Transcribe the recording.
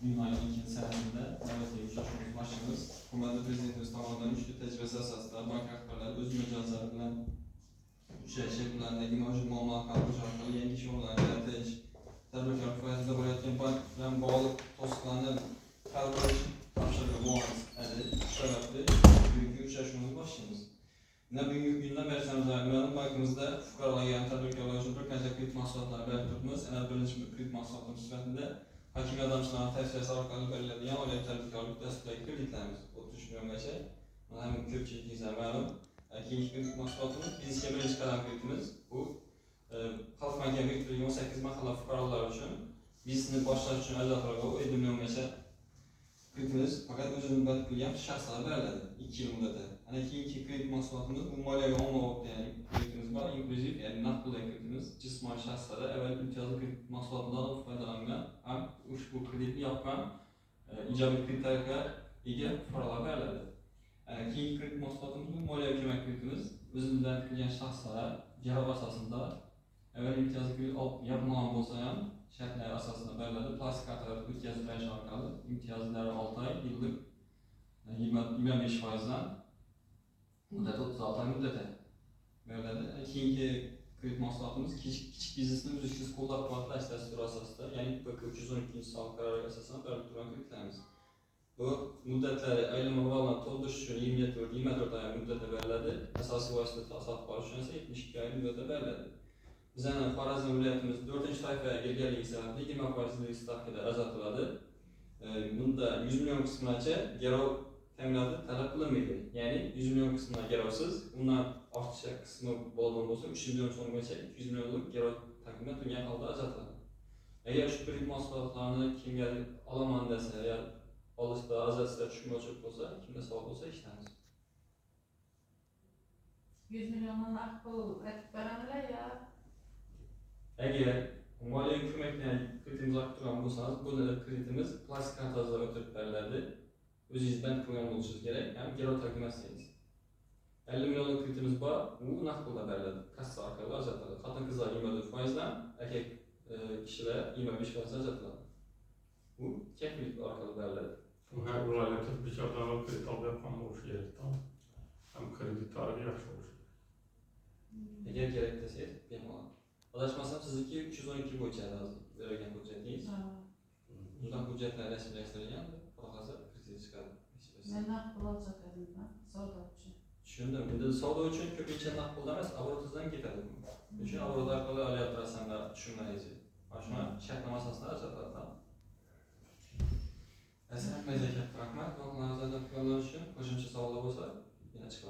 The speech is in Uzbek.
Dünyanın ikinci senesinde navbatdagi uchrashuvimiz başlayamiz. Hukumat prezidentimiz tomonidan uchta tajribasi asosida bank rahbarlari o'z mijozlari bilan uchrashish, ulardagi mavjud muammolar hal qilish orqali yangi ish o'rinlarini yaratish, tadbirkorlik faoliyatida bo'layotgan bank bilan bog'liq to'siqlarni hal qilish topshirig'i muvofiq edi. Shu sababli bugungi uchrashuvimizni boshlaymiz. Bugungi kundan beri ma'lum bankimizda fuqarolarga, tadbirkorlar uchun bir qancha kredit mahsulotlari berib turibmiz. Birinchi kredit mahsulotimiz sifatida hakim yordamchilarining tavsiyasi orqali beriladigan oilaviy tadbirkorlik dasturidagi kreditlarimiz 33 milliongacha. Mana ham ko'pchiligingizga ma'lum. Keyingi kredit mahsulotimiz biznesga birinchi qadam kreditimiz. Bu Xalq bankiga biriktirilgan 18 mahalla fuqarolar uchun biznesni boshlash uchun ajratilgan 7 milliongacha kreditimiz faqat o'z muddat qilgan shaxslarga beriladi 2 yil muddatda. Ana keyingi kredit mahsulotimiz bu moliyaviy ommabop ya'ni kreditimiz bor, inklyuziv ya'ni naqd pul kreditimiz jismoniy shaxslarga avval imtiyozli kredit mahsulotlaridan foydalangan ham ushbu kreditni yoqqan ijobiy kreditlarga ega fuqarolarga beriladi. Keyingi kredit mahsulotimiz bu moliyaviy ko'mak kreditimiz o'z muddat qilgan shaxslarga garov asosida avval imtiyozli kredit olib yapmagan bo'lsa ham shartlar asosida beriladi. Plastik kartalar o'tkazib berish orqali imtiyozlari 6 oy, yillik 25%dan muddat 36 oy muddati beriladi. Keyingi kredit mahsulotimiz kichik biznesni uzluksiz qo'llab-quvvatlash dasturi asosida, ya'ni PK 312-son qaroriga asosan berilib turgan kreditlarimiz. Bu muddatlari aylama balini to'ldirish uchun 24 oy muddatda beriladi. Asosiy vosita sotib olish uchun esa 72 oy muddatda beriladi. Bizning Xorazm viloyatimiz 4-toifaga egaligi sababli 20% stavkada ajratiladi. Bunda 100 million qismigacha garov ta'minoti talab qilinmaydi. Ya'ni 100 million qismiga garovsiz, undan ortiqcha qismi bo'lgan bo'lsa 3 million so'mgacha 200 millionlik garov taqdim etilgan holda ajratiladi. Agar shu kredit mahsulotlarini kimgadir olaman desa ya olishda ajratishda tushunmovchilik bo'lsa, kimga savol bo'lsa eshitamiz. 100 milliondan naqd pul aytib beradilar ya. Agar moliyaviy ko'makdan kreditimiz olib turgan bo'lsangiz, bu kreditimiz plastik kartaga o'tirib beriladi. O'zingiz band qilgan bo'lishingiz kerak, ham garov taqdim etsangiz. 50 millionlik kreditimiz bor, u naqd pulda beriladi. Kassa orqali ajratiladi. Xotin-qizlar 24%dan, erkak kishilar 25% ajratiladi. Bu kepillik orqali beriladi. Her viloyatda bechoralar kredit olib yapgan bo'lishi kerak. Ham kreditlari yaxshi bo'lishi kerak. Agar kerak desangiz, bemalol. Adashmasam sizniki 312 bo'yicha berilgan hujjatingiz. Bundan hujjatlar rasmiylashtirilgan, hozir kredit chiqadi. Men naqd pul olsakadimda, savdo uchun. Tushundim. Endi savdo uchun ko'pincha naqd pul emas, obro'tizdan ketadi. Uchun obrot orqali olyapti rasmlar tushunmayiz. Mana shu shartnoma asosida ajratiladi. Assalomu alaykum, rahmat. Nazarda tutganlar uchun qo'shimcha savollar bo'lsa, yana chiqib